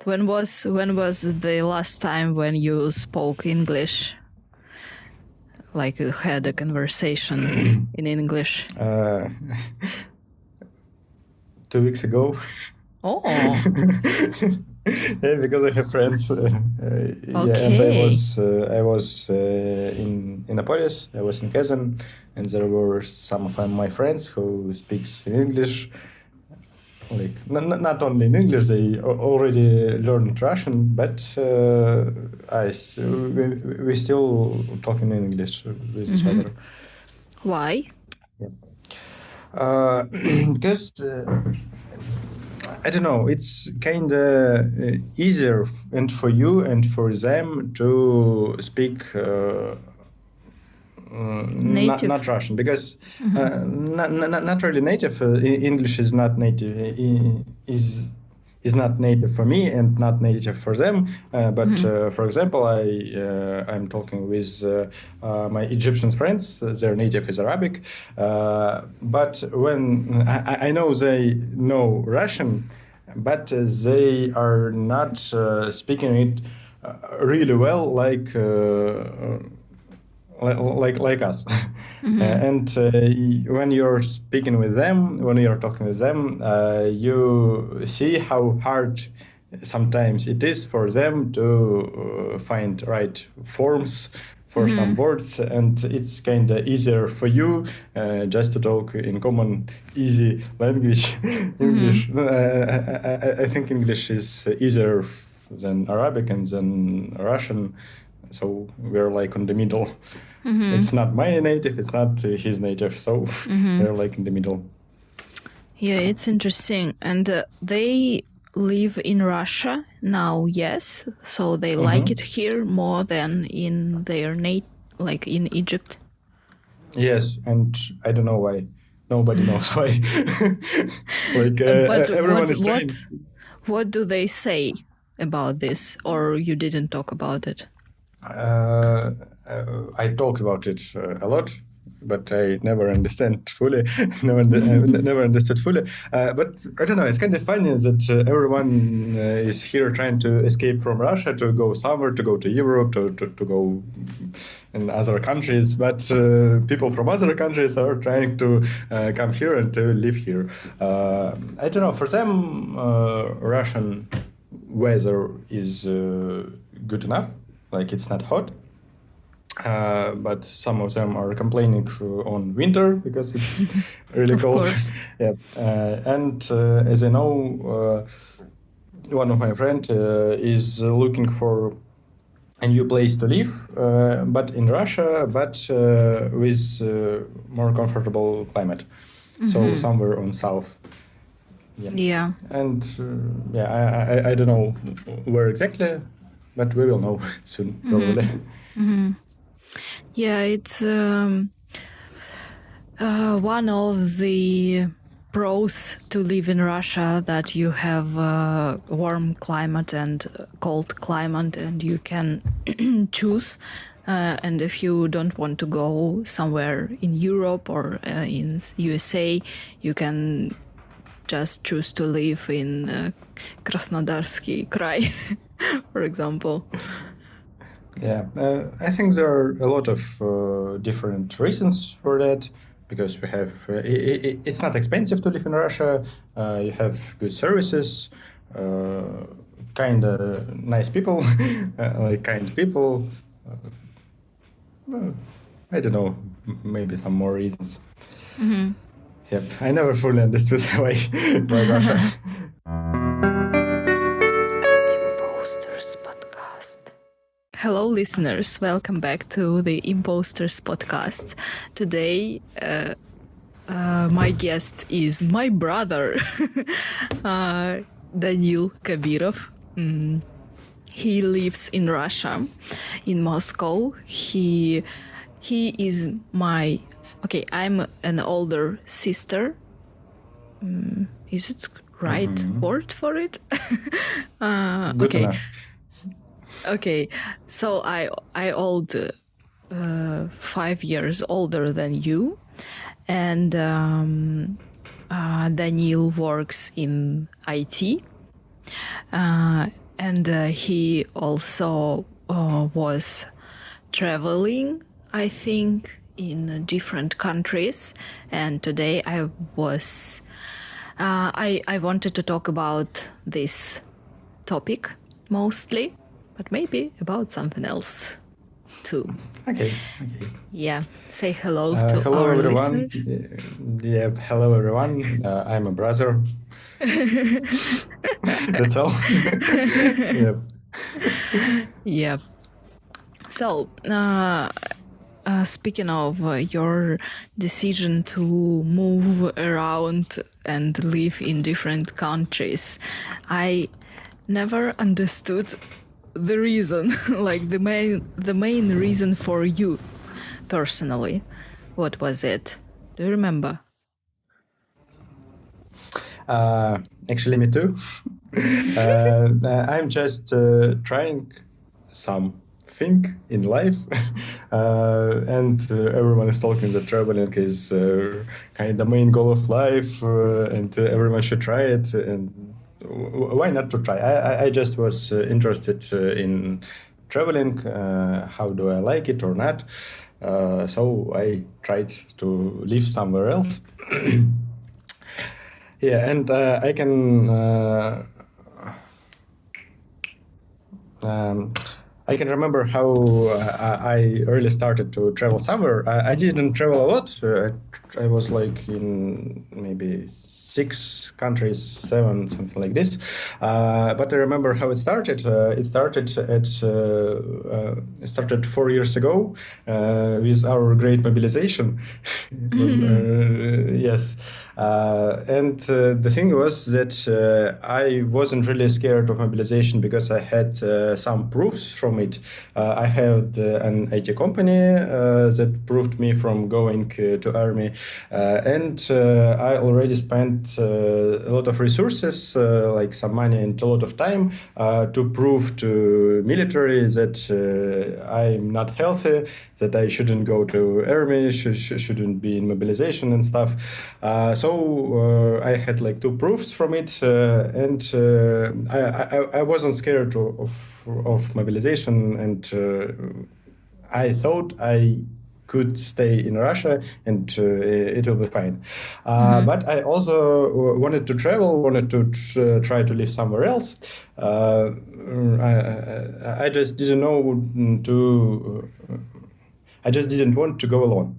When was the last time when you spoke English? Like you had a conversation in English? 2 weeks ago. Oh, Yeah, because I have friends. Yeah, and okay. I was in Apolis. I was in Kazan, and there were some of my friends who speaks in English. Like not only in English, they already learned Russian, but we still talking in English with each other. Why? Yeah. Because I don't know, it's kind of easier and for you and for them to speak Native. not Russian, because not really native. English is not native. Is not native for me and not native for them. But for example, I'm talking with my Egyptian friends. Their native is Arabic, but when I know they know Russian, but they are not speaking it really well, like us. And when you're speaking with them, when you're talking with them, you see how hard sometimes it is for them to find right forms for some words, and it's kind of easier for you just to talk in common, easy language, English. I think English is easier than Arabic and than Russian, so we're like on the middle. It's not my native, it's not his native, so we're like in the middle. Yeah, it's interesting. And they live in Russia now, yes? So they like it here more than in their like in Egypt? Yes, and I don't know why. Nobody knows why. Like But everyone is trying. what do they say about this? Or you didn't talk about it? I talked about it a lot, but I never understand fully. Never understood fully. But I don't know. It's kind of funny that everyone is here trying to escape from Russia to go somewhere, to go to Europe, to go in other countries. But people from other countries are trying to come here and to live here. I don't know. For them, Russian weather is good enough. Like it's not hot, but some of them are complaining on winter because it's really Of cold. course. Yeah, and as I know, one of my friends is looking for a new place to live, but in Russia, but with more comfortable climate. So somewhere on south. Yeah. And I don't know where exactly, but we will know soon, probably. Yeah, it's one of the pros to live in Russia, that you have warm climate and cold climate, and you can choose. And if you don't want to go somewhere in Europe or in USA, you can just choose to live in Krasnodarsky Krai, for example. Yeah, I think there are a lot of different reasons for that, because we have it's not expensive to live in Russia. You have good services, kind of nice people, like kind people. I don't know, maybe some more reasons. Yep, I never fully understood why Russia. Imposters Podcast. Hello, listeners. Welcome back to the Imposters Podcast. Today, my guest is my brother, Danil Kabirov. He lives in Russia, in Moscow. He is my... Okay, I'm an older sister. Is it right word for it? Good okay. enough. Okay, so I old 5 years older than you, and Danil works in IT, and he also was traveling, I think, in different countries. And today I wanted to talk about this topic mostly, but maybe about something else too. Okay. Yeah, say hello to Hello, our everyone. listeners. Yeah, hello, everyone. I'm a brother. That's all. Yep. Yeah. So, speaking of your decision to move around and live in different countries, I never understood the reason, like the main reason for you personally. What was it? Do you remember? Actually, me too. I'm just trying something in life, and everyone is talking that traveling is kind of the main goal of life, and everyone should try it. And why not to try? I just was interested in traveling. How do I like it or not? So I tried to live somewhere else. Yeah, and I can remember how I early started to travel somewhere. I didn't travel a lot. I was like in maybe 6 countries, 7, something like this. But I remember how it started. It started 4 years ago with our great mobilization. Yes. And the thing was that I wasn't really scared of mobilization because I had some proofs from it. I had an IT company that proved me from going to army, and I already spent a lot of resources, like some money and a lot of time, to prove to military that I'm not healthy, that I shouldn't go to army, shouldn't be in mobilization and stuff. So I had like 2 proofs from it, and I wasn't scared of mobilization, and I thought I could stay in Russia and it will be fine. But I also wanted to travel, wanted to try to live somewhere else. I just didn't know to. I just didn't want to go alone.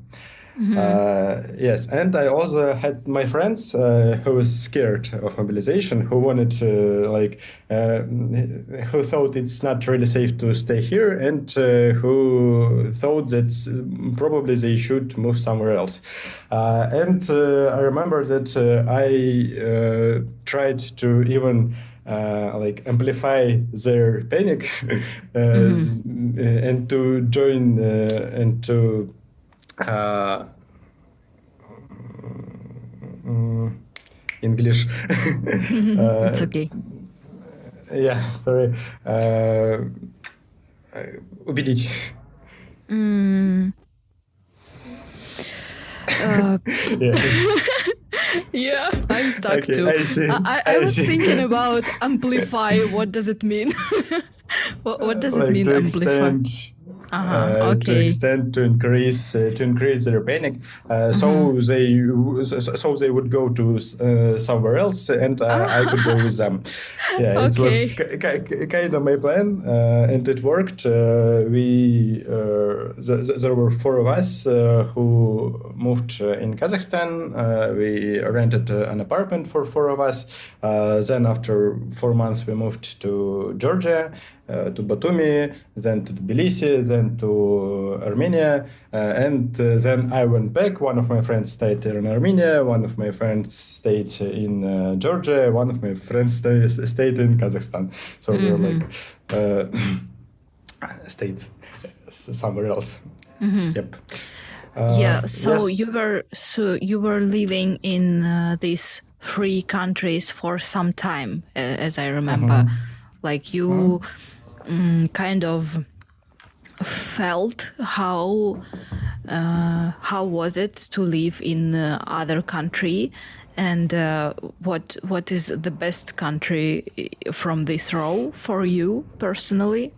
Yes, and I also had my friends who was scared of mobilization, who wanted to who thought it's not really safe to stay here, and who thought that probably they should move somewhere else. And I remember that I tried to even amplify their panic and to join and to English. It's okay. Yeah, sorry. Убедить. Yeah, I'm stuck Okay, too. I see. I was thinking about amplify. What does it mean? What does it mean, to amplify? To Okay. extend, to increase their panic, so they would go to somewhere else, and I could go with them. Yeah, it was kind of my plan, and it worked. There were 4 of us who moved in Kazakhstan. We rented an apartment for 4 of us. Then after 4 months, we moved to Georgia, to Batumi, then to Tbilisi, then to Armenia, and then I went back. One of my friends stayed in Armenia, one of my friends stayed in Georgia, one of my friends stayed in Kazakhstan. So we were like stayed somewhere else. Yep. Yeah. So yes. you were living in these 3 countries for some time, as I remember. Like you kind of felt how was it to live in other country, And what is the best country from this row for you personally?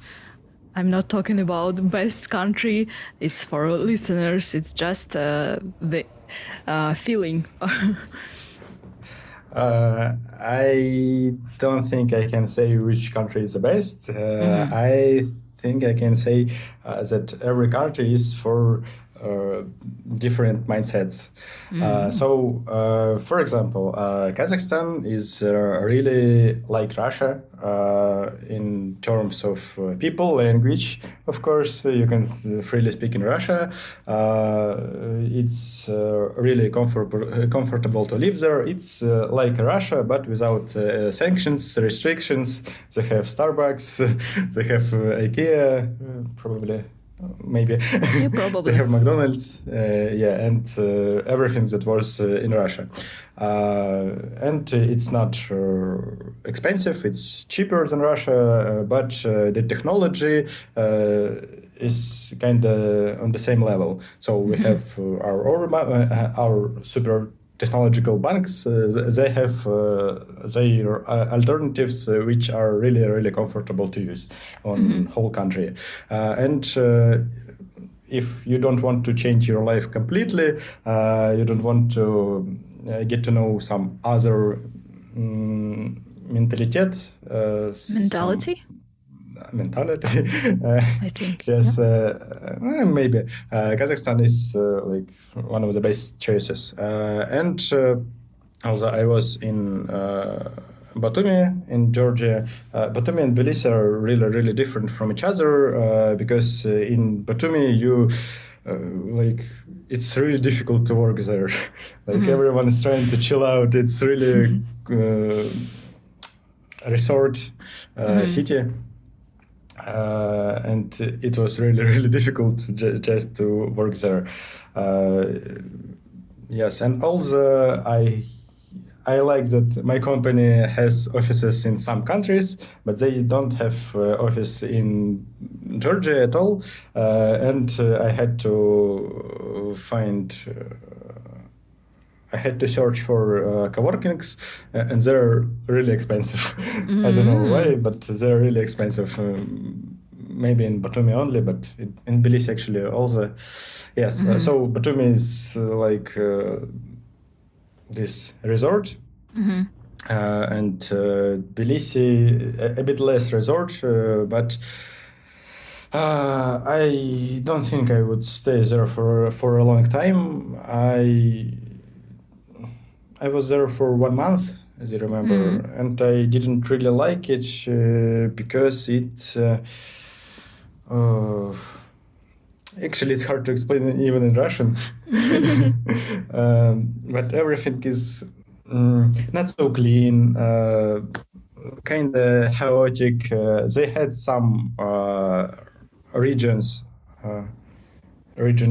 I'm not talking about best country. It's for listeners. It's just the feeling. I don't think I can say which country is the best. I think I can say that every country is for different mindsets. For example, Kazakhstan is really like Russia in terms of people, language. Of course, you can freely speak in Russia. It's really comfortable to live there. It's like Russia, but without sanctions, restrictions. They have Starbucks, they have Ikea, probably. Maybe Yeah, probably. they have McDonald's, and everything that was in Russia. And it's not expensive, it's cheaper than Russia, but the technology is kind of on the same level. So we have our super technological banks, they have their alternatives which are really, really comfortable to use on whole country. And if you don't want to change your life completely, you don't want to get to know some other mentality. I think. Yes, maybe. Kazakhstan is like one of the best choices. And although I was in Batumi in Georgia, Batumi and Tbilisi are really, really different from each other because in Batumi you it's really difficult to work there. Everyone is trying to chill out. It's really a resort city. And it was really, really difficult just to work there. Yes, and also I like that my company has offices in some countries, but they don't have office in Georgia at all. And I had to search for coworkings, and they're really expensive. I don't know why, but they're really expensive. Maybe in Batumi only, but in Tbilisi actually also. Yes, so Batumi is like this resort, and Tbilisi a bit less resort, but I don't think I would stay there for a long time. I was there for 1 month, as you remember, and I didn't really like it because it. Actually, it's hard to explain even in Russian. But everything is not so clean, kind of chaotic. They had some region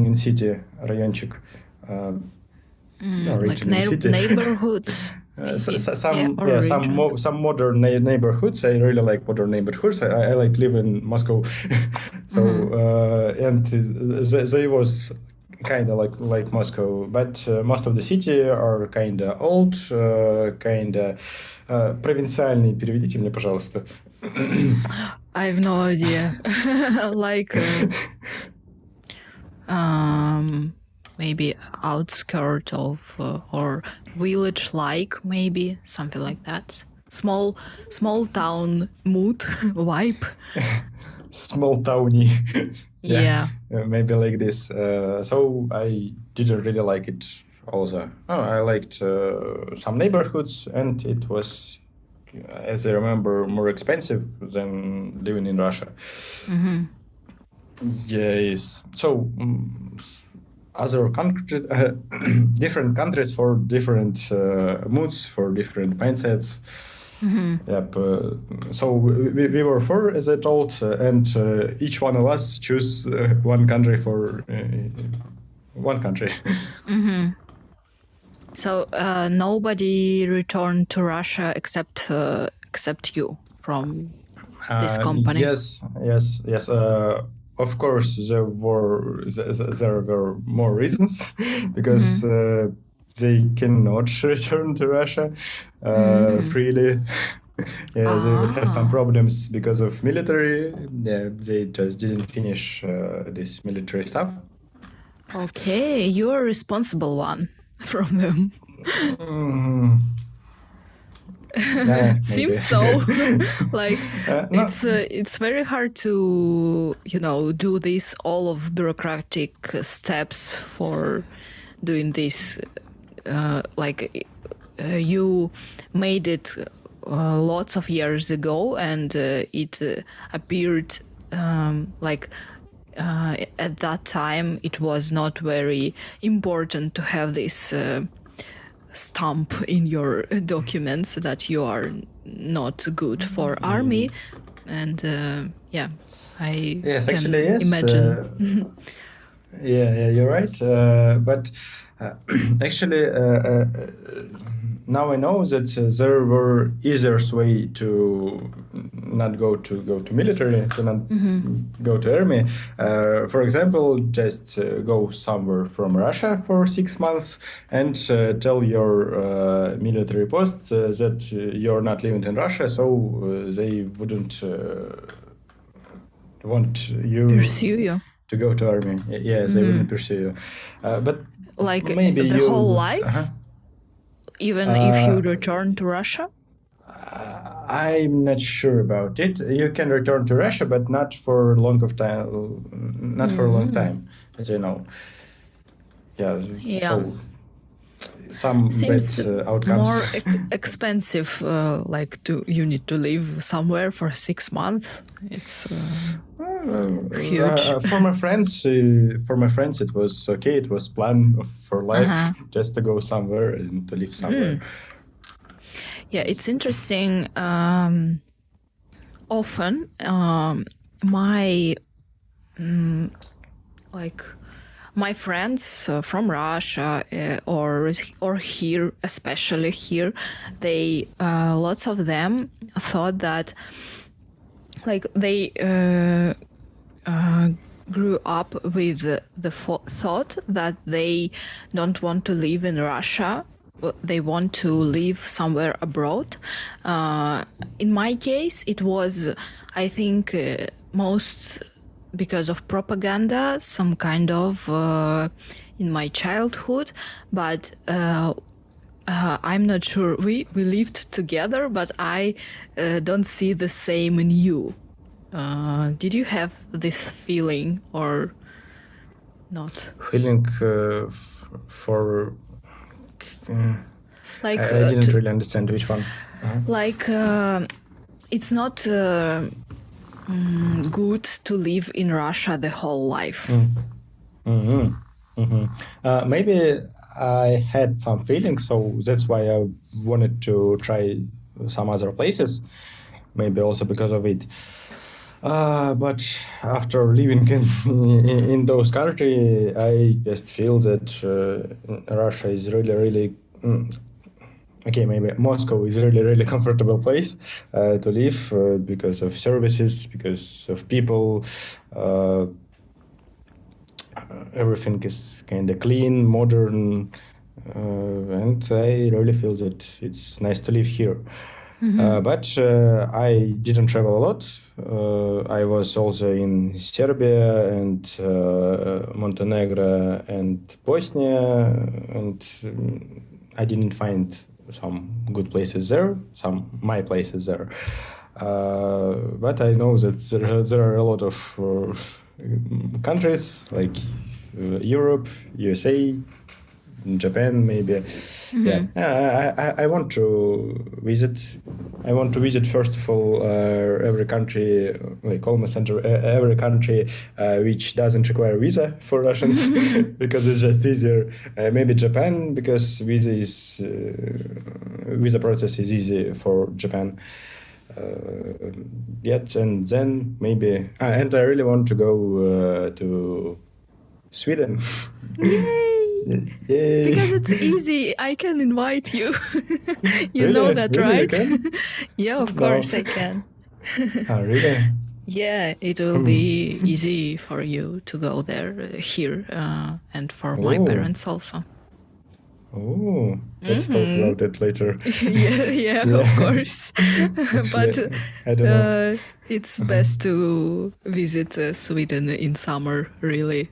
in city, rayonчик. Like neighborhoods. Some modern neighborhoods. I really like modern neighborhoods. I like live in Moscow, so and they was kind of like Moscow, but most of the city are kind of old, kind of провинциальные. Переведите мне, пожалуйста. I have no idea. Like maybe outskirt of or village-like, maybe something like that. Small town mood vibe. Small towny. Yeah. Maybe like this. So I didn't really like it. Also, I liked some neighborhoods, and it was, as I remember, more expensive than living in Russia. Yes. So other countries, different countries for different moods, for different mindsets. Yep. So we were 4, as I told, and each one of us choose one country for one country. So nobody returned to Russia except you from this company. Yes. Of course, there were more reasons because they cannot return to Russia freely. Yeah, they would have some problems because of military. Yeah, they just didn't finish this military stuff. Okay, you're a responsible one from them. Seems so. Like it's very hard to do this all of bureaucratic steps for doing this. You made it lots of years ago, and it appeared at that time it was not very important to have this stamp in your documents that you are not good for army, and I yes, can actually, yes. imagine. Yeah, you're right. But actually, now I know that there were easier way to not go to military, to not go to army. For example, just go somewhere from Russia for 6 months and tell your military post that you're not living in Russia, so they wouldn't want you Pursue you. to go to army. Yeah, they wouldn't pursue you. But Like maybe the you whole life, even if you return to Russia. I'm not sure about it. You can return to Russia, but not for a long time, as you know. Yeah. So some seems bad outcomes. More expensive. You need to live somewhere for 6 months. It's huge. For my friends, it was okay. It was plan for life, just to go somewhere and to live somewhere. Yeah, it's interesting. Often, my friends from Russia or here, especially here, they lots of them thought that they grew up with the thought that they don't want to live in Russia. They want to live somewhere abroad. In my case, it was, I think, most because of propaganda, some kind of in my childhood. But I'm not sure. We lived together, but I don't see the same in you. Did you have this feeling or not? Feeling for... I didn't really understand which one. It's not good to live in Russia the whole life. Maybe I had some feelings, so that's why I wanted to try some other places. Maybe also because of it. But after living in those countries, I just feel that Russia is really okay, maybe Moscow is really comfortable place to live because of services, because of people. Everything is kind of clean, modern, and I really feel that it's nice to live here. But I didn't travel a lot. I was also in Serbia and Montenegro and Bosnia, and I didn't find some good places there, my places there. But I know that there are a lot of countries like Europe, USA, Japan, maybe. I want to visit. I want to visit first of all every country, like almost every country which doesn't require visa for Russians, because it's just easier. Maybe Japan, because visa process is easy for Japan. And then maybe, and I really want to go to Sweden. Yay! Yay. Because it's easy. I can invite you. You Really? know that, Really, right? you can? Yeah, of course I can. Oh, really? Yeah, it will be easy for you to go there here, and for my parents also. Oh, let's talk about it later. yeah, of course. But Actually, I don't know. it's best to visit Sweden in summer, really.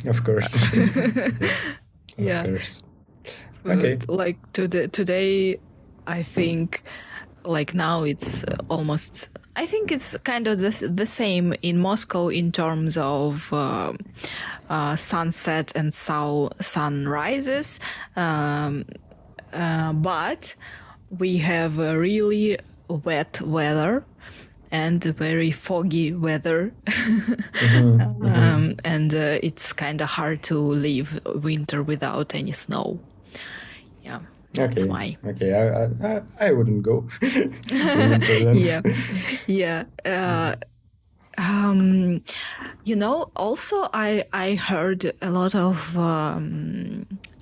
Of course. Yeah. Of course. Okay. But like today, I think like now it's almost. I think it's kind of the same in Moscow in terms of sunset and sunrises, but we have a really wet weather and very foggy weather, and it's kind of hard to live winter without any snow. Yeah, that's why. Okay, I wouldn't go. in winter then. Yeah. Also I heard a lot of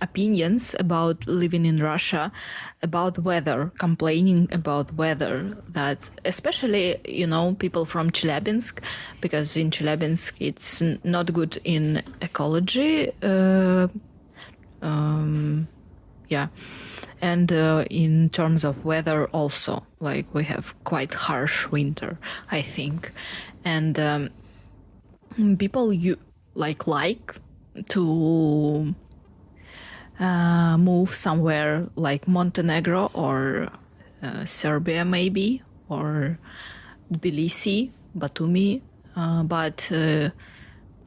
opinions about living in Russia, about weather, complaining about weather, that especially, people from Chelyabinsk, because in Chelyabinsk it's not good in ecology. And in terms of weather also, like we have quite harsh winter, I think. And people like to move somewhere like Montenegro or Serbia maybe, or Tbilisi, Batumi, but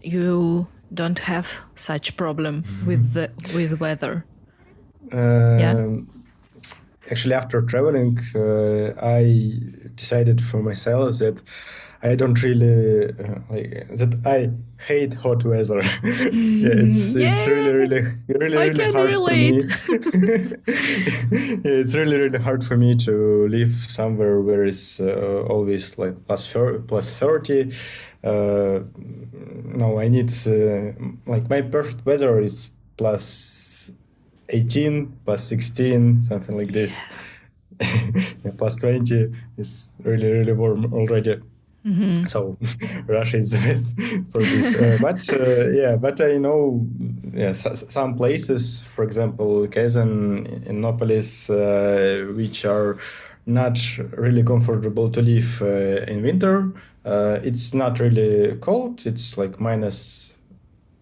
you don't have such problem with weather. Actually, after traveling, I decided for myself that I don't really that I hate hot weather. It's really can hard relate. for me. It's really hard for me to live somewhere where it's always like plus 30. No, I need like my perfect weather is plus 18, plus 16, something like this. Plus 20 is really warm already. So Russia is the best for this. But I know some places, for example, Kazan, Innopolis, which are not really comfortable to live in winter. It's not really cold. It's like minus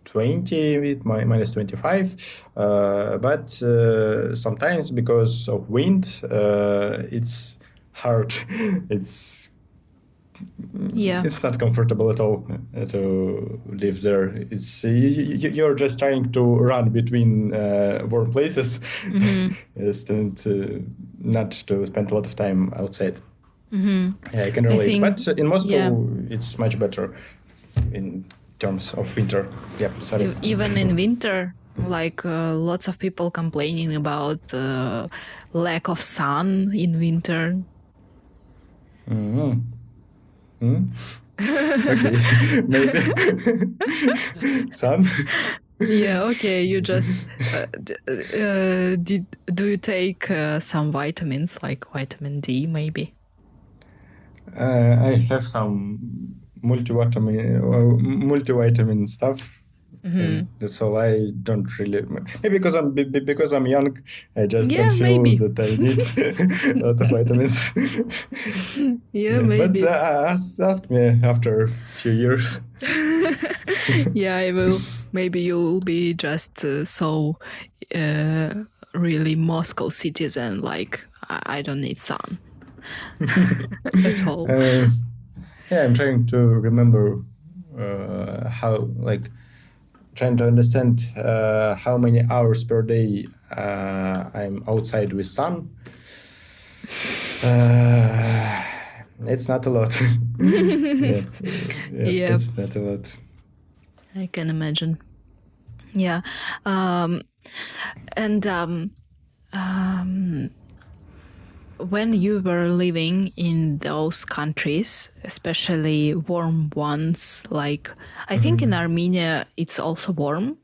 20, minus 25, but sometimes because of wind, it's hard. It's not comfortable at all to live there. It's you're just trying to run between warm places, and not to spend a lot of time outside. Yeah, I can relate. But in Moscow, it's much better in terms of winter. Yeah, sorry. Even in winter, like lots of people complaining about lack of sun in winter. Okay, maybe sun. Yeah, okay. You just do you take some vitamins like vitamin D maybe? I have some multivitamin stuff. And that's all. I don't really. Maybe because I'm young, I just don't feel that I need a lot of vitamins. Maybe. But ask me after a few years. Yeah, I will. Maybe you'll be just so really Moscow citizen. Like I don't need sun at all. I'm trying to remember trying to understand how many hours per day I'm outside with sun. It's not a lot. It's not a lot. I can imagine. Yeah. When you were living in those countries, especially warm ones, like I think in Armenia it's also warm.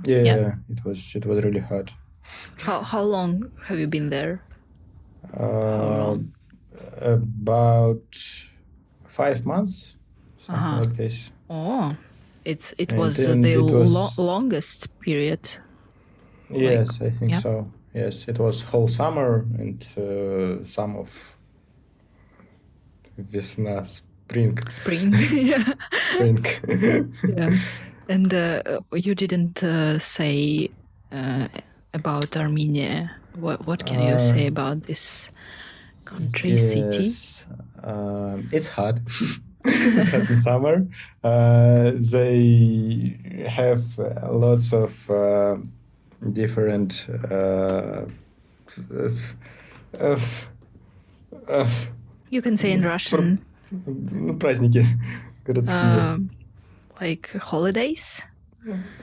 Yeah, it was really hot. How long have you been there? About 5 months, something like this. Oh, it was the longest period. Yes, I think yeah. so. Yes, it was whole summer and some of весна, spring. Spring. Yeah. Spring. Yeah. And you didn't say about Armenia. What can you say about this country, city? Yes, it's hot. It's hot in summer. They have lots of different uh, uh, You can say in Russian, праздники городские. like holidays.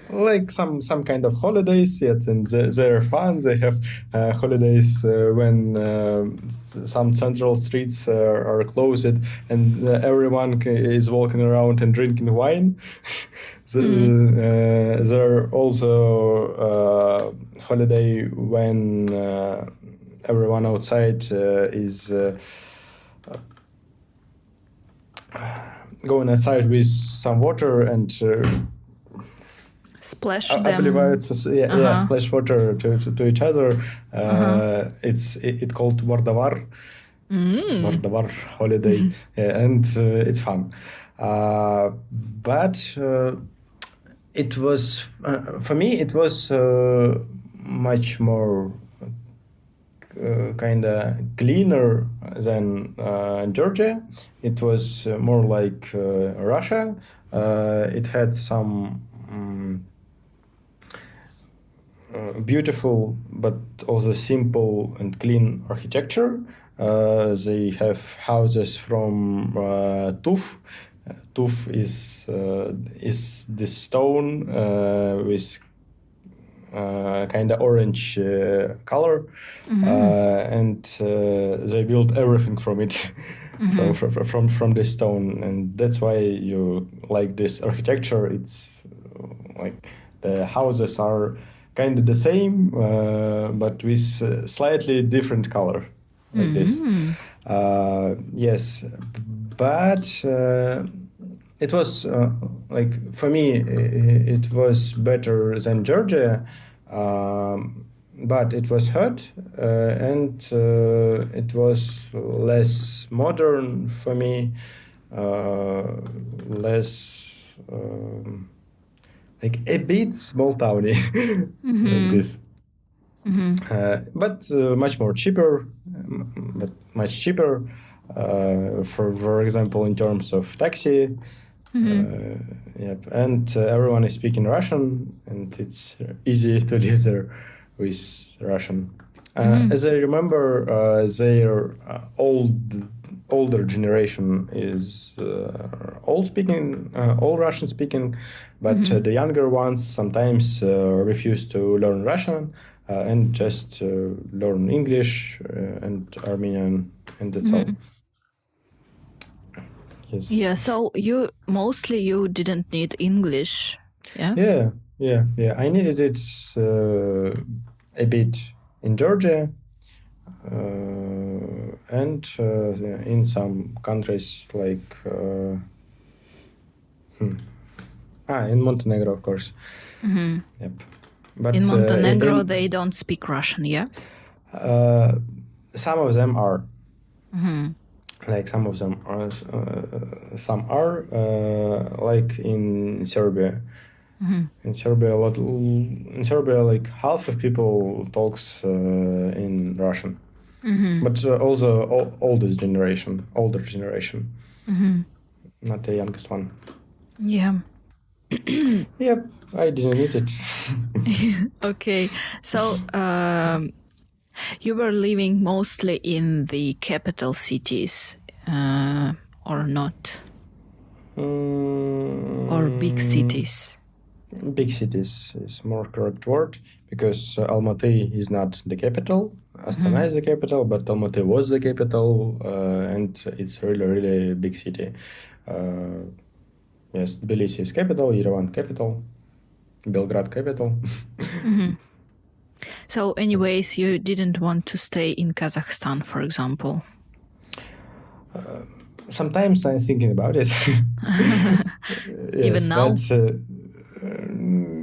Like some kind of holidays, yet, and they're fun. They have holidays when some central streets are closed and everyone is walking around and drinking wine. There are also holiday when everyone outside is going outside with some water and Splash them. обливаются, splash water to each other. It's called Mordavar. Mordavar holiday, and it's fun. But it was for me. It was much more kind of cleaner than Georgia. It was more like Russia. It had some beautiful but also simple and clean architecture. They have houses from tuf. Tuf is this stone with kind of orange color, and they built everything from it, from this stone, and that's why you like this architecture. It's like the houses are kind of the same, but with slightly different color, like this. Yes, but it was like for me, it was better than Georgia, but it was hot and it was less modern for me, less. Like a bit small towny, like this, but much more cheaper, but much cheaper. For example, in terms of taxi, yep, and everyone is speaking Russian, and it's easy to live there with Russian. As I remember, their older generation is all Russian speaking, but the younger ones sometimes refuse to learn Russian and just learn English and Armenian, and that's all. Yes. Yeah, so you didn't need English. Yeah. I needed it a bit in Georgia. And in some countries like in Montenegro, of course. Yep. But in Montenegro, they don't speak Russian, yeah? Some of them are. Like some of them are. Some are like in Serbia. In Serbia, like half of people talks in Russian. But also older generation, not the youngest one. Yeah. Yep, I didn't need it. Okay, so you were living mostly in the capital cities, or not? Or big cities? Big cities is more correct word, because Almaty is not the capital. Astana is the capital, but Almaty was the capital, and it's really, really big city. Yes, Tbilisi is capital, Yerevan capital, Belgrade capital. So anyways, you didn't want to stay in Kazakhstan, for example? Sometimes I'm thinking about it. Yes, even now? But,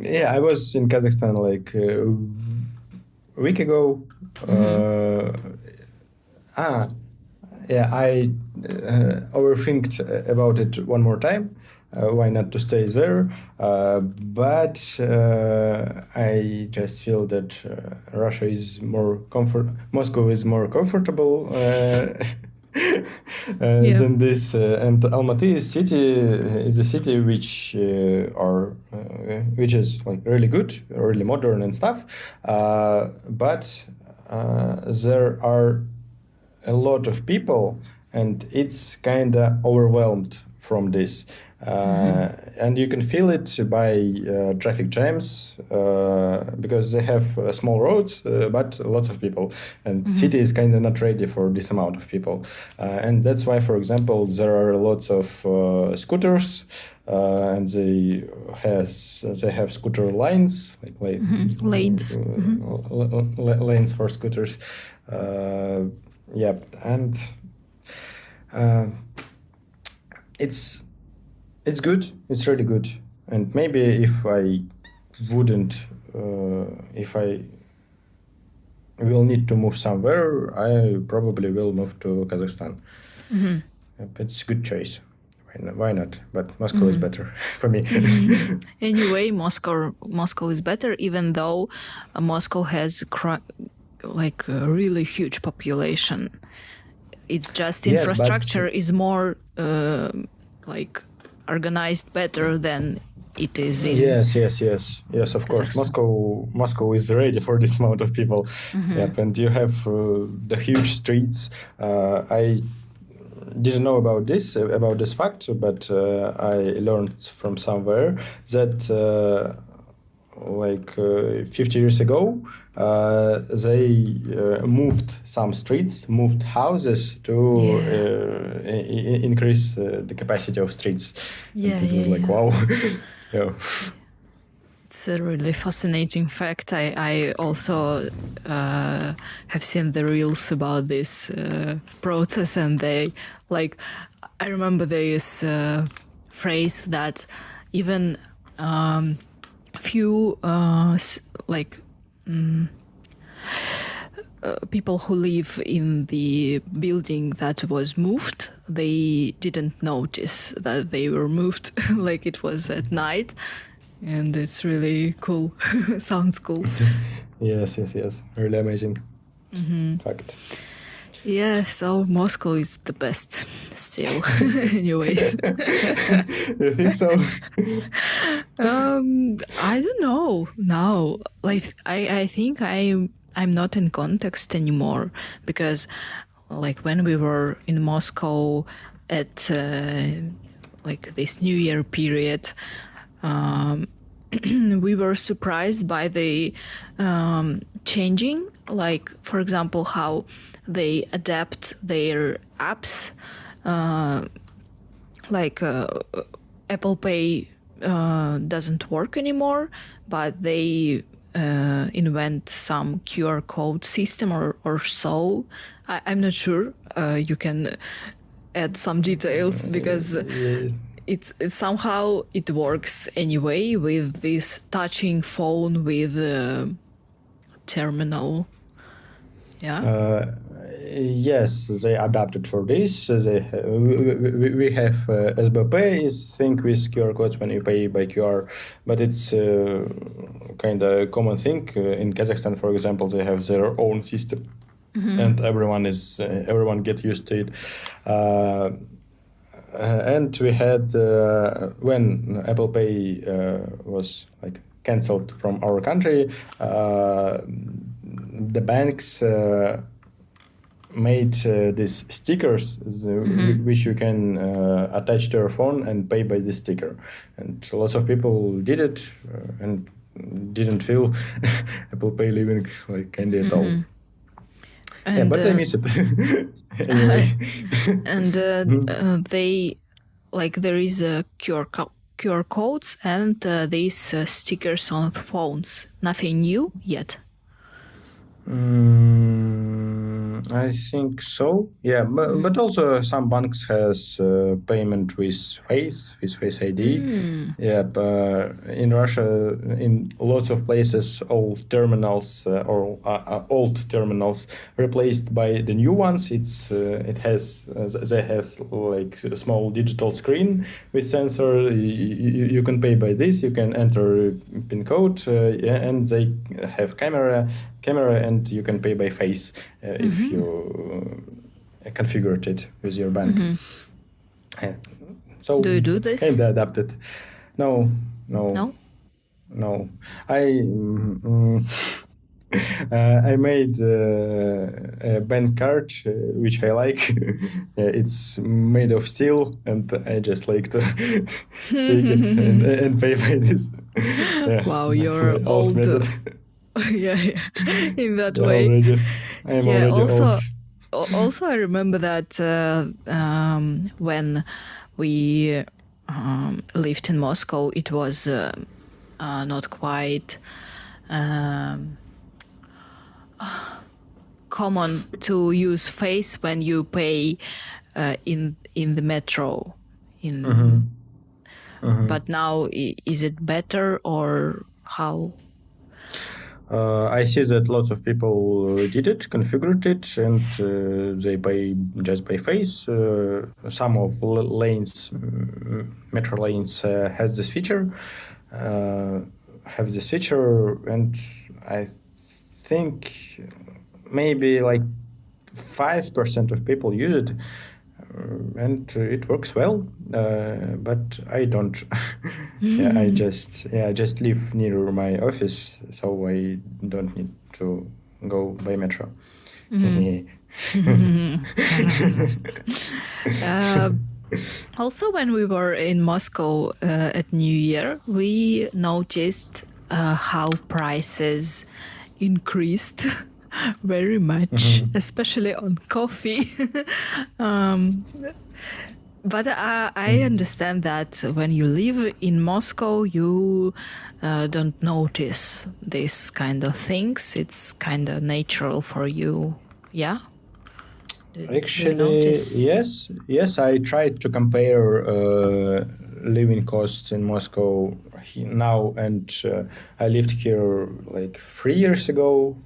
yeah, I was in Kazakhstan like week ago. I overthinked about it one more time. Why not to stay there? But I just feel that Russia is more Moscow is more comfortable than this. And Almaty is a city which which is like really good, really modern and stuff. But there are a lot of people, and it's kind of overwhelmed from this. And you can feel it by traffic jams because they have small roads, but lots of people. And city is kind of not ready for this amount of people. And that's why, for example, there are lots of scooters, and they have scooter lines, lanes, lanes for scooters. And it's good. It's really good. And maybe if I will need to move somewhere, I probably will move to Kazakhstan. It's a good choice. Why not? But Moscow is better for me. Anyway, Moscow is better, even though Moscow has a really huge population. It's just infrastructure is more organized better than it is in. Yes, of course. Moscow is ready for this amount of people. And you have the huge streets. I didn't know about this fact, but I learned from somewhere that 50 years ago, they moved some streets, moved houses to increase the capacity of streets. It was wow. It's a really fascinating fact. I also have seen the reels about this process, and they I remember this phrase that even few people who live in the building that was moved, they didn't notice that they were moved. It was at night, and it's really cool. Sounds cool. Yes, really amazing fact. Yeah, so Moscow is the best still, anyways. You think so? I don't know now. I think I'm not in context anymore, because when we were in Moscow at this New Year period, we were surprised by the changing, for example, how they adapt their apps, Apple Pay doesn't work anymore, but they invent some QR code system or so. I'm not sure. You can add some details, because it's somehow it works anyway with this touching phone with terminal. Yeah. Yes, they adapted for this. We have SBP is thing with QR codes when you pay by QR, but it's kind of common thing. In Kazakhstan, for example, they have their own system, and everyone get used to it. And we had when Apple Pay was cancelled from our country, the banks made these stickers which you can attach to your phone and pay by the sticker. And lots of people did it and didn't feel Apple Pay leaving candy at all. And, but I miss it. Anyway. And they there is a QR codes and these stickers on phones. Nothing new yet. I think so. Yeah, but also some banks has payment with Face ID. Yeah, but in Russia, in lots of places, all terminals or old terminals replaced by the new ones. It has they has like a small digital screen with sensor. You can pay by this. You can enter PIN code, and they have camera, and you can pay by face if you configured it with your bank. So Do you do this? kind of adapted. No. I made a bank card which I like. It's made of steel, and I just like to take it and pay by this. Wow, you're old. Yeah, in that way. I'm already old. Also, I remember that when we lived in Moscow, it was not quite common to use face when you pay in the metro. But now, is it better or how? I see that lots of people did it, configured it, and they pay just by face. Some of lanes, metro lanes, have this feature, and I think maybe like 5% of people use it, and it works well. But I don't. I just live near my office, so I don't need to go by metro. Also, when we were in Moscow at New Year, we noticed how prices increased very much, especially on coffee. But I understand that when you live in Moscow, you don't notice these kind of things. It's kind of natural for you, yeah? Actually, yes. I tried to compare living costs in Moscow now, and I lived here like 3 years ago,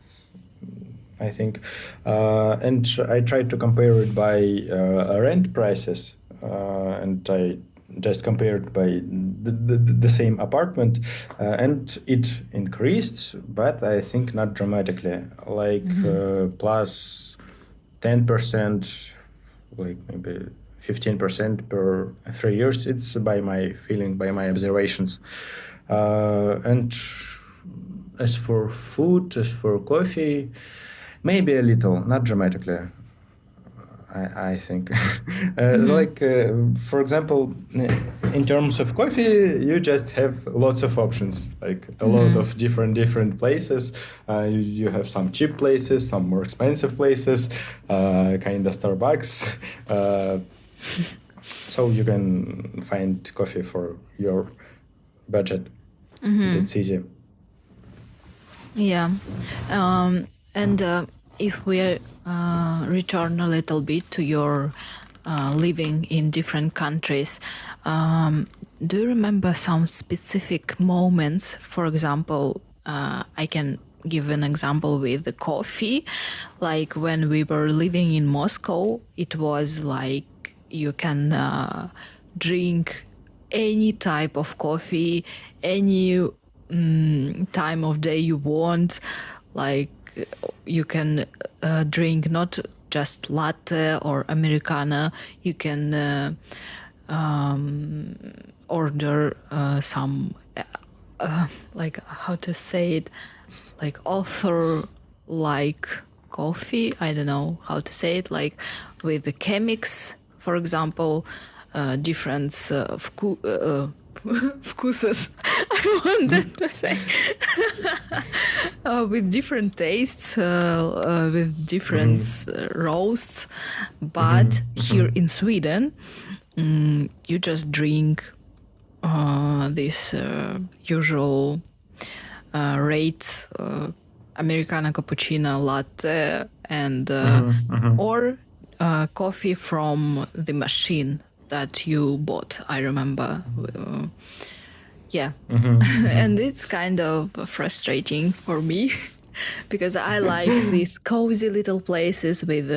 I think, and I tried to compare it by rent prices, and I just compared by the same apartment, and it increased, but I think not dramatically, like plus 10%, like maybe 15% per 3 years. It's by my feeling, by my observations. And as for food, as for coffee, maybe a little, not dramatically, I think. For example, in terms of coffee, you just have lots of options, like a lot of different places. You have some cheap places, some more expensive places, kind of Starbucks. So you can find coffee for your budget. It's easy. Yeah. And if we return a little bit to your living in different countries, do you remember some specific moments? For example, I can give an example with the coffee. Like when we were living in Moscow, it was like you can drink any type of coffee, any time of day you want. Like you can drink not just latte or Americano. You can order some, like how to say it, like author-like coffee. I don't know how to say it, like with the chemics, for example, different vkuses. I wanted to say with different tastes, with different roasts. But here in Sweden, you just drink this usual rates Americano, cappuccino, latte, and or coffee from the machine that you bought. I remember. Yeah. And it's kind of frustrating for me because I like these cozy little places with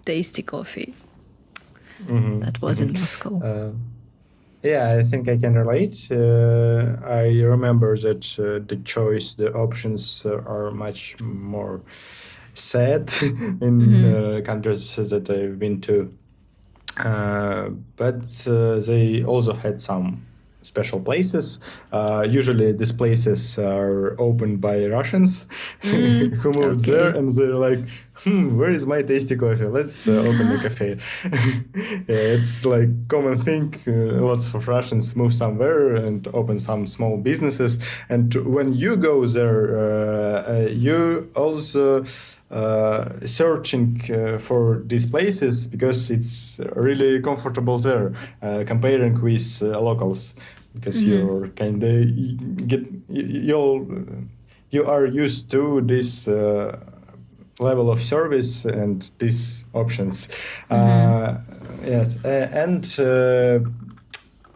tasty coffee. That was in Moscow. Yeah, I think I can relate. I remember that the options are much more sad in countries that I've been to. But they also had some special places. Usually these places are opened by Russians who moved there, and they're like, where is my tasty coffee? Let's open a cafe. Yeah, it's like common thing. Lots of Russians move somewhere and open some small businesses. And when you go there, you also searching for these places because it's really comfortable there, comparing with locals, because you're kind of you are used to this level of service and these options. Yes, and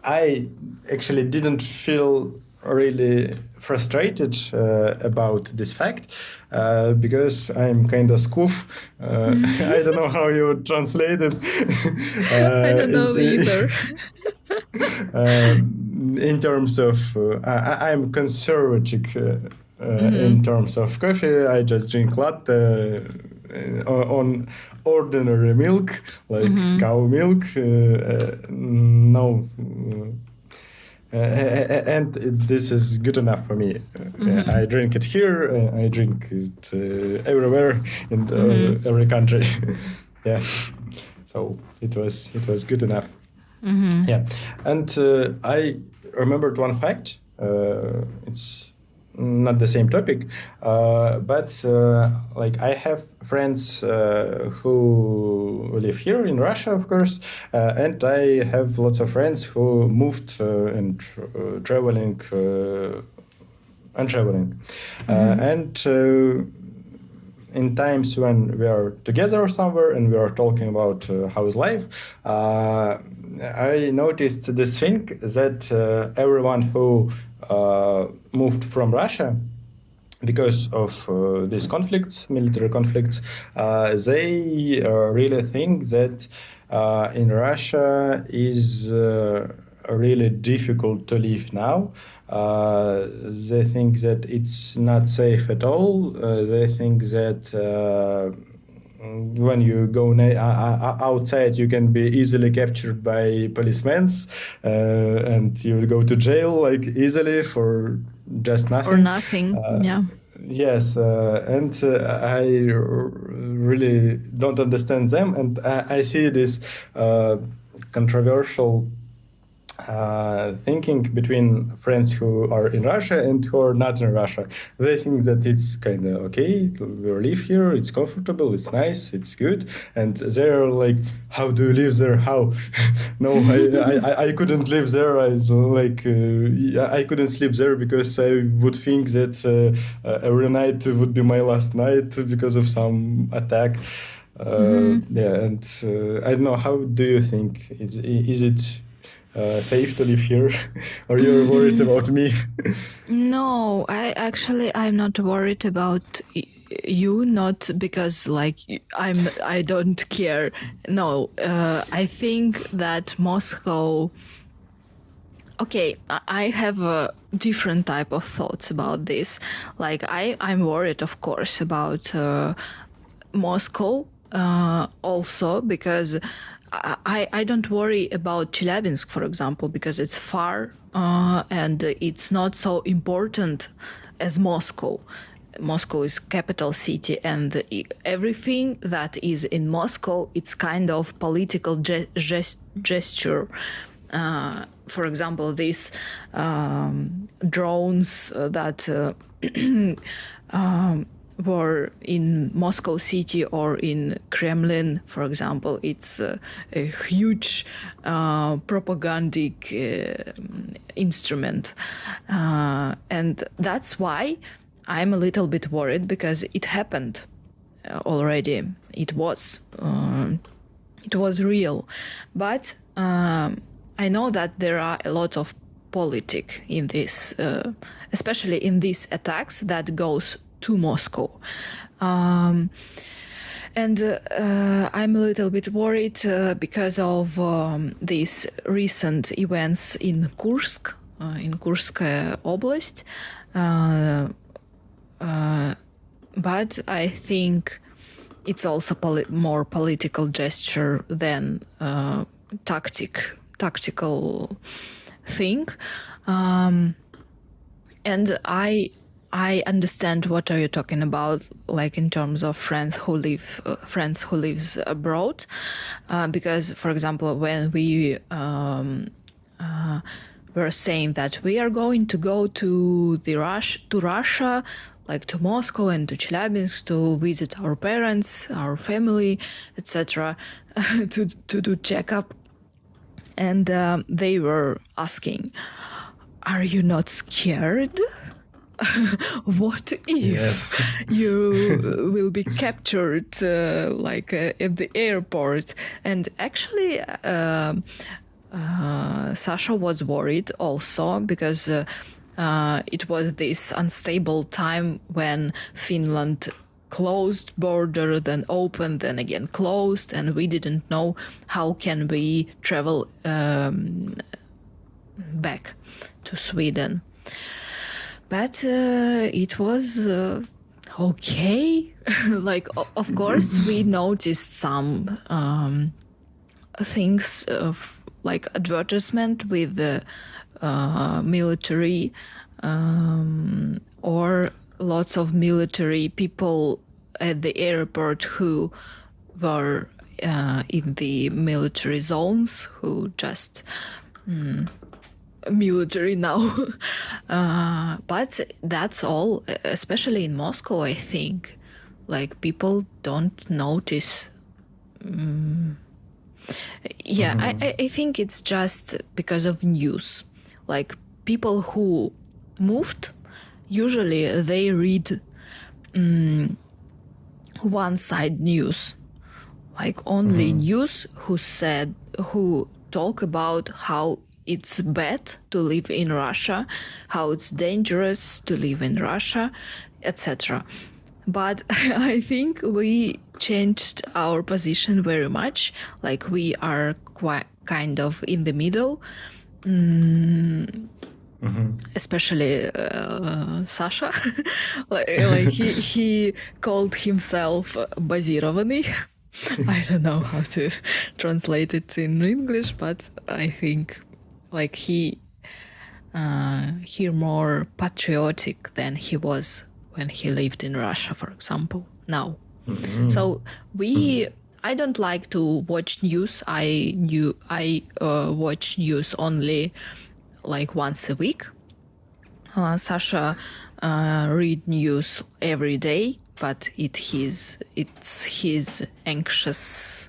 I actually didn't feel really frustrated about this fact because I'm kind of skoof. I don't know how you would translate it. I don't know either. In terms of, I'm conservative in terms of coffee. I just drink latte on ordinary milk, like cow milk. No. And this is good enough for me. I drink it here. I drink it everywhere in every country. Yeah, so it was good enough. Yeah, and I remembered one fact. It's not the same topic, but like I have friends who live here in Russia, of course, and I have lots of friends who moved and traveling and in times when we are together somewhere and we are talking about how's life, I noticed this thing that everyone who moved from Russia because of these conflicts, military conflicts, they really think that in Russia is really difficult to live now. They think that it's not safe at all. They think that when you go outside, you can be easily captured by policemen, and you will go to jail like easily for just nothing. Or nothing, yeah. Yes, and I really don't understand them, and I see this controversial thinking between friends who are in Russia and who are not in Russia. They think that it's kind of okay, we live here, it's comfortable, it's nice, it's good, and they're like, how do you live there? How? No, I couldn't live there. I couldn't sleep there because I would think that every night would be my last night because of some attack. Yeah, and I don't know, how do you think? Is it safe to live here, or you're worried about me? No, I'm not worried about you, not because like I don't care. No, I think that Moscow. Okay, I have a different type of thoughts about this. Like I'm worried, of course, about Moscow also because. I don't worry about Chelyabinsk, for example, because it's far and it's not so important as Moscow. Moscow is capital city, and everything that is in Moscow, it's kind of political gesture. For example, these drones that were in Moscow city or in Kremlin, for example, it's a huge propagandic instrument. And that's why I'm a little bit worried because it happened already. It was real, but I know that there are a lot of politics in this, especially in these attacks that goes to Moscow. And I'm a little bit worried because of these recent events in Kursk Oblast. But I think it's also more political gesture than tactical thing. And I understand what are you talking about, like in terms of friends who lives abroad, because, for example, when we were saying that we are going to go to Russia, like to Moscow and to Chelyabinsk to visit our parents, our family, etc., to do checkup, and they were asking, "Are you not scared? What if you will be captured at the airport?" And actually Sasha was worried also because it was this unstable time when Finland closed border, then opened, then again closed, and we didn't know how can we travel back to Sweden. But it was okay. Like, of course, we noticed some things of like advertisement with the military or lots of military people at the airport who were in the military zones, who just military now. But that's all, especially in Moscow, I think. Like, people don't notice. I think it's just because of news. Like, people who moved, usually they read one-side news. Like, only news who talk about how it's bad to live in Russia, how it's dangerous to live in Russia, etc. But I think we changed our position very much. Like, we are quite kind of in the middle. Especially Sasha. like he called himself Bazirovanny. I don't know how to translate it in English, but I think like he more patriotic than he was when he lived in Russia, for example, now. So I don't like to watch news. I watch news only like once a week. Sasha read news every day, but it's his anxious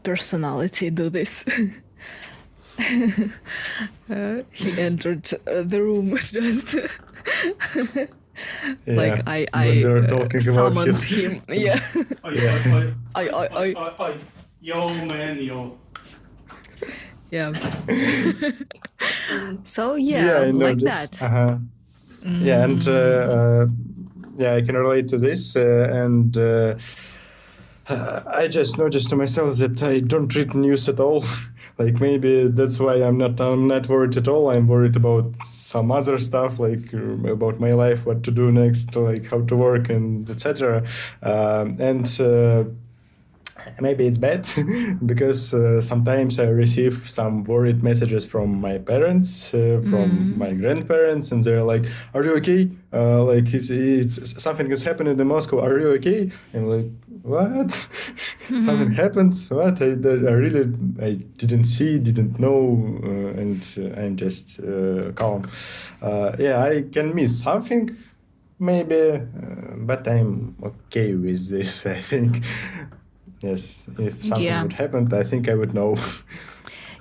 personality do this. He entered the room just like I summoned him. Yeah. Yo, man, yo. Yeah. So like that. Yeah, and I can relate to this, and I just noticed to myself that I don't read news at all. Like, maybe that's why I'm not worried at all. I'm worried about some other stuff, like about my life, what to do next, like how to work, and etc. Maybe it's bad because sometimes I receive some worried messages from my parents, from my grandparents, and they're like, "Are you okay? Like it's something has happened in Moscow. Are you okay?" And I'm like, "What? Something happened? What? I didn't see, didn't know, and I'm just calm. I can miss something, maybe, but I'm okay with this. I think." Yes, if something would happen, I think I would know.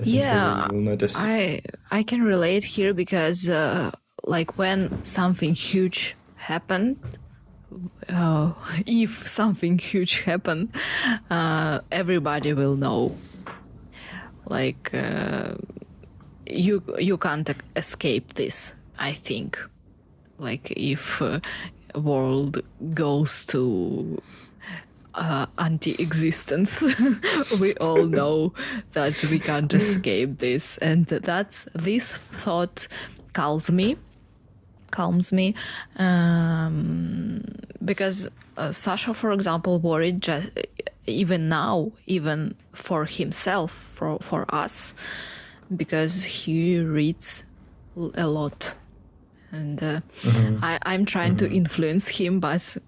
I will notice. I can relate here because like when something huge happened, if something huge happened, everybody will know. Like you can't escape this, I think. Like if world goes to anti-existence, we all know that we can't escape this, and this thought calms me, because Sasha, for example, worried just even now, even for himself, for us, because he reads a lot, and I'm trying to influence him, but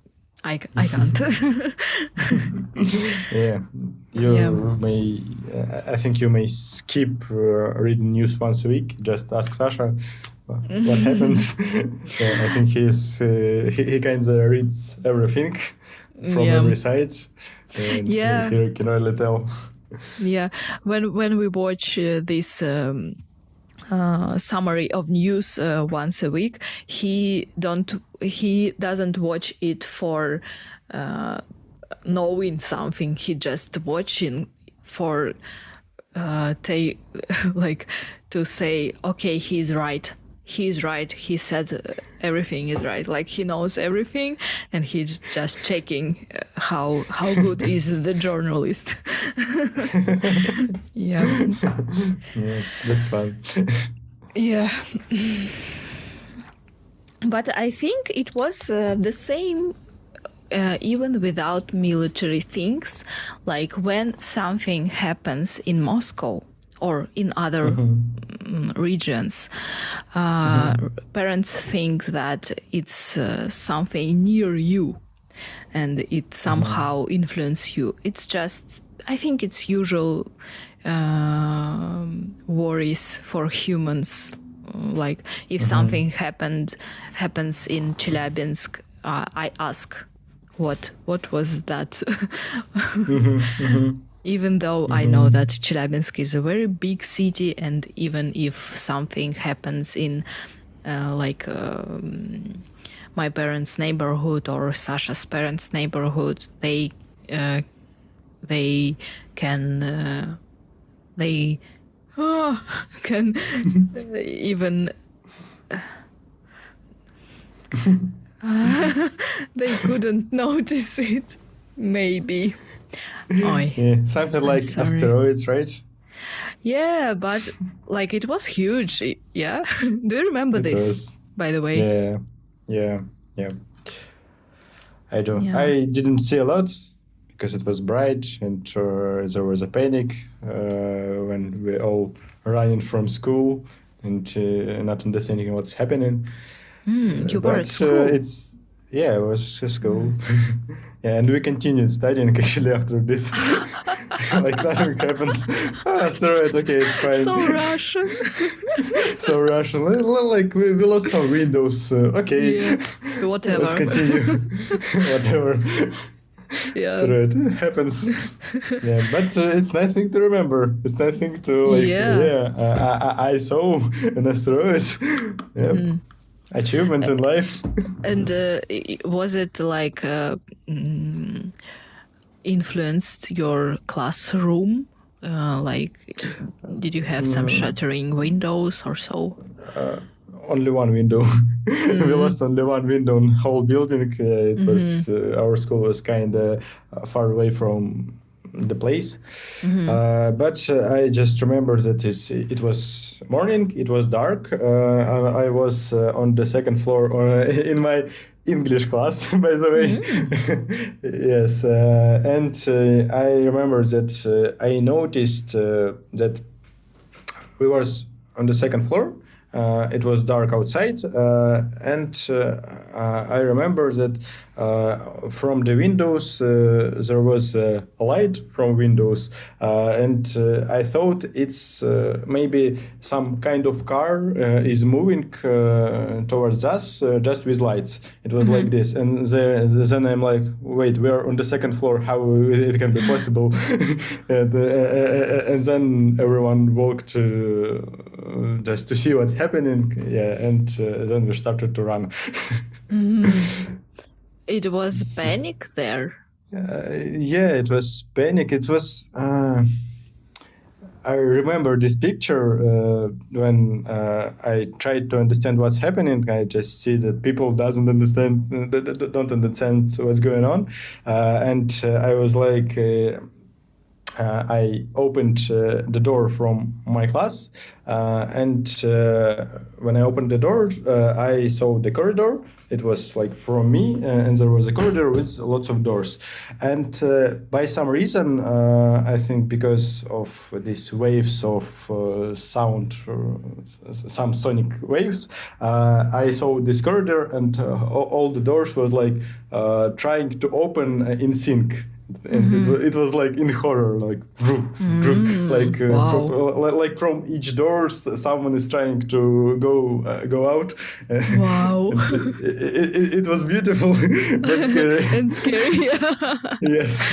I can't. Yeah, you may. I think you may skip reading news once a week. Just ask Sasha what happened. So I think he kind of reads everything from every side, and he can really tell. Yeah, when we watch this summary of news once a week, he doesn't watch it for knowing something. He just watching for like to say, okay, he's right. He said everything is right. Like he knows everything, and he's just checking how good is the journalist. Yeah, that's fun. Yeah. But I think it was the same even without military things. Like when something happens in Moscow or in other regions, parents think that it's something near you and it somehow influences you. It's just, I think it's usual worries for humans. Like if something happens in Chelyabinsk, I ask, what was that? Even though I know that Chelyabinsk is a very big city, and even if something happens in my parents' neighborhood or Sasha's parents' neighborhood, they can even they couldn't notice it, maybe. Yeah, something like asteroids, right? Yeah, but like it was huge. Yeah, do you remember this? By the way. Yeah. I do. Yeah. I didn't see a lot because it was bright, and there was a panic when we all running from school and not understanding what's happening. You were at school. It was a school. Yeah, and we continued studying actually after this. Like nothing happens. Asteroid, okay, it's fine. So Russian. So Russian. Like we lost some windows. Okay. Yeah. Whatever. Let's continue. Whatever. Yeah. Asteroid happens. Yeah, but it's nothing to remember. It's nothing to like. Yeah. I saw an asteroid. Yeah. Achievement in life. And was it like influenced your classroom? Like, did you have some shuttering windows or so? Only one window. We lost only one window in whole building. It was our school was kind of far away from the place. But I just remember that it was morning, it was dark. I was on the second floor in my English class, by the way. Yes, and I remember that I noticed that we was on the second floor. It was dark outside, and I remember that from the windows there was a light from windows, and I thought it's maybe some kind of car is moving towards us just with lights. It was like this, and then I'm like, wait, we're on the second floor, how it can be possible? And then everyone walked just to see what's happening, and then we started to run. It was panic there. Yeah, it was panic. It was. I remember this picture when I tried to understand what's happening. I just see that people don't understand what's going on, and I was like. I opened the door from my class, and when I opened the door, I saw the corridor. It was like from me, and there was a corridor with lots of doors. And by some reason, I think because of these waves of sound, some sonic waves, I saw this corridor, and all the doors was like trying to open in sync. And it was like in horror, like like wow. like from each door someone is trying to go out. Wow. It was beautiful but scary. And scary. Yes.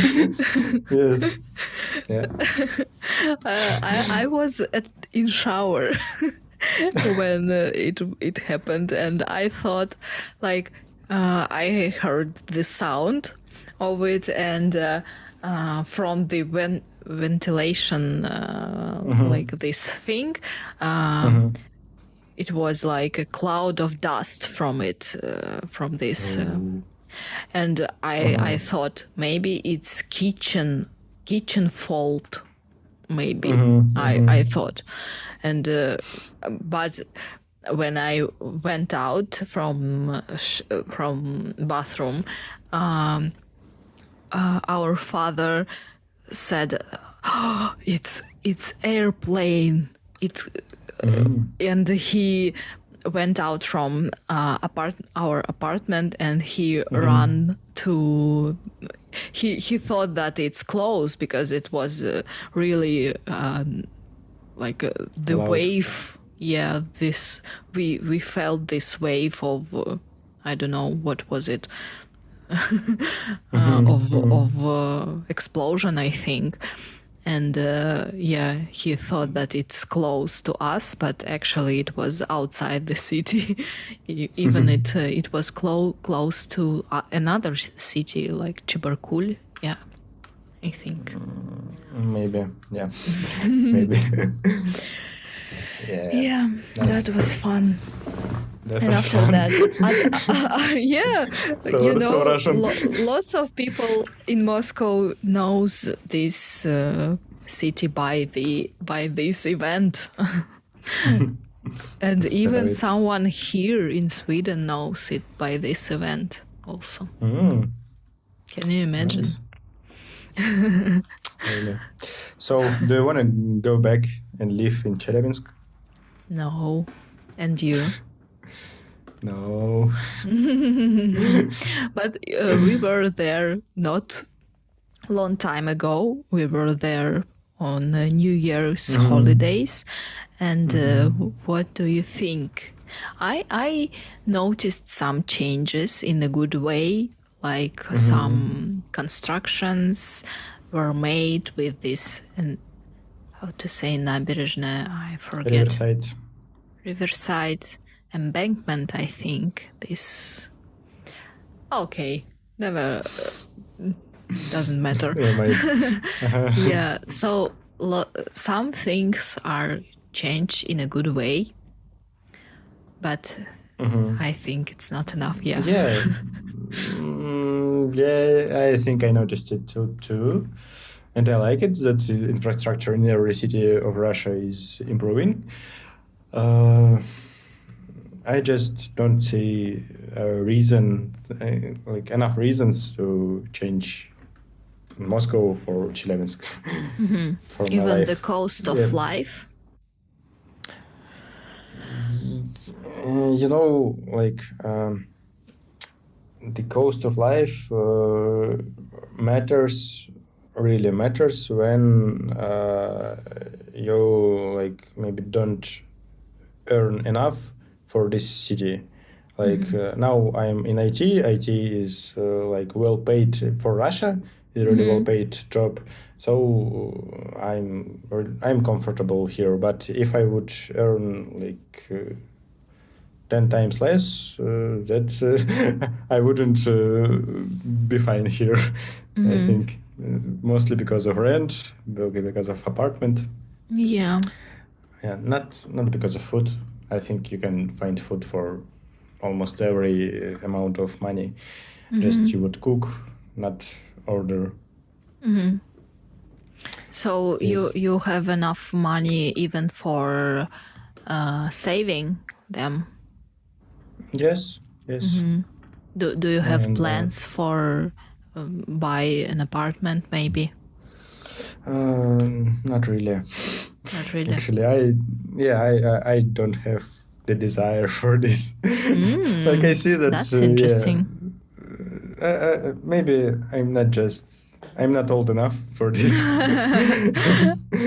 Yes. Yeah. I was in shower when it happened, and I thought, like, I heard the sound of it, and from the ventilation, like this thing, it was like a cloud of dust from it, from this, and I thought maybe it's kitchen fault, maybe. I thought, and but when I went out from bathroom, our father said, oh, it's airplane. And he went out from our apartment, and he ran to. He thought that it's closed because it was really like the loud wave. Yeah, this we felt this wave of I don't know what was it. Of explosion, I think, and yeah, he thought that it's close to us, but actually it was outside the city. Even it was close to another city like Chibarkul. Yeah, I think. Maybe, yeah. Maybe. Yeah, Nice. that was fun. That And was after fun. that, yeah, So- you know, so Russian. Lots of people in Moscow knows this city by this event, and even right. someone here in Sweden knows it by this event also. Can you imagine? Nice. Really. So, do you want to go back and live in Chelyabinsk? No, and you? No. But we were there not long time ago. We were there on New Year's holidays. And what do you think? I noticed some changes in a good way, like some constructions were made with this, and how to say набережная, I forget. Riverside embankment, I think. This. Okay, never. Doesn't matter. Yeah, so some things are changed in a good way, but I think it's not enough. Yeah. Yeah. Yeah, I think I noticed it too. And I like it that the infrastructure in every city of Russia is improving. I just don't see a reason, like enough reasons to change Moscow for Chelyabinsk. For my Even life. the cost of life. You know, like the cost of life really matters when you like maybe don't earn enough for this city. Like now I'm in IT. IT is like well paid for Russia. It's a really well paid job. So I'm comfortable here. But if I would earn like 10 times less, that I wouldn't be fine here. I think mostly because of rent, because of apartment. Yeah. Yeah, not because of food. I think you can find food for almost every amount of money. Just you would cook, not order. So Yes. you have enough money even for saving them. Yes. Do you have And, plans for buy an apartment maybe? Not really. Not really. Actually, I don't have the desire for this. Like I see that. That's interesting. Maybe I'm not old enough for this.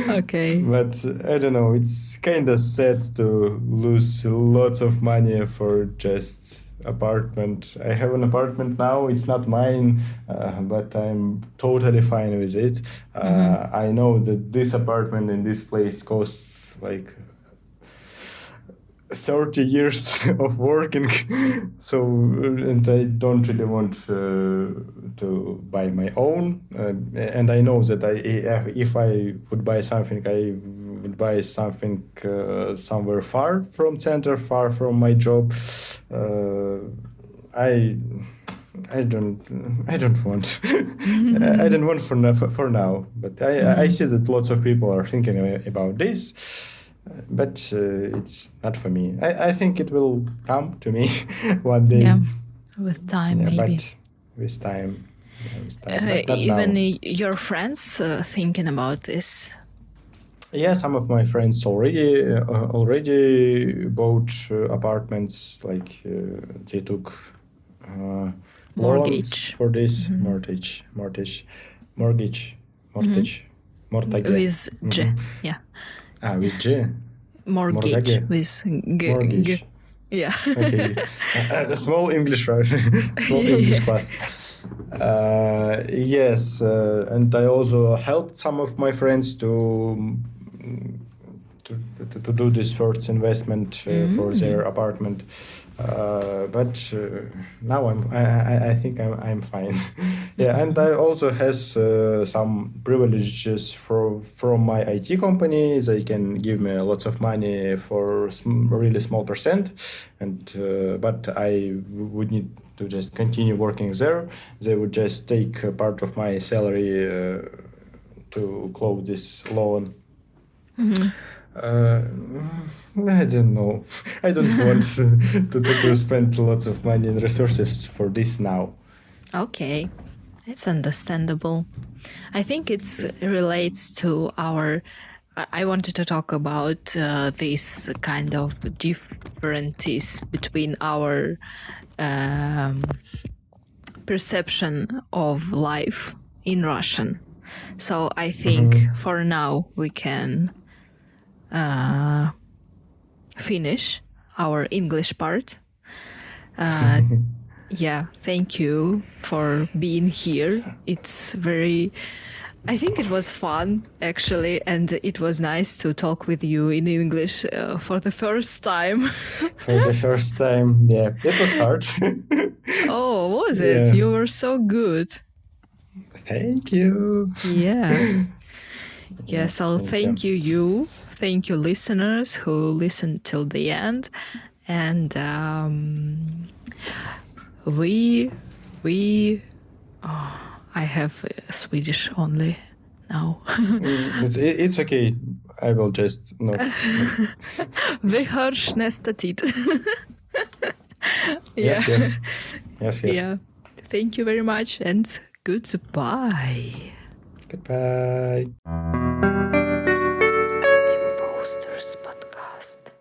Okay. But I don't know. It's kind of sad to lose lots of money for just apartment. I have an apartment now. It's not mine, but I'm totally fine with it. I know that this apartment in this place costs like 30 years of working. So, and I don't really want to buy my own. And I know that if I would buy something, I would buy something somewhere far from center, far from my job. I don't want. I don't want for now. But I see that lots of people are thinking about this. But it's not for me. I think it will come to me one day. Yeah, with time maybe. But with time. Yeah, with time. But not Even now. your friends thinking about this. Yeah, some of my friends already bought apartments. Like they took loans Mortgage. for this mortgage. With G, yeah. With G. Mortgage with G. Mortgage. G. Yeah. Okay. A small English, right? Small English class. Yes, and I also helped some of my friends to do this first investment for their apartment. But now I think I'm fine. Yeah, and I also has some privileges from my IT company. They can give me lots of money for really small percent, and but I would need to just continue working there. They would just take a part of my salary to close this loan. I don't know. I don't want to spend lots of money and resources for this now. Okay, it's understandable. I think it relates to our. I wanted to talk about this kind of differences between our perception of life in Russian. So I think for now we can finish our English part. Yeah, thank you for being here. I think it was fun, actually, and it was nice to talk with you in English for the first time. For the first time, yeah, it was hard. Oh, was it? Yeah. You were so good. Thank you. Yeah. Yeah, so thank you. Thank you, listeners who listened till the end. And I have Swedish only now. It's okay. I will just not. Vi hörs nästa tid. Yes. Yeah. Thank you very much and goodbye. Goodbye. Imposters podcast.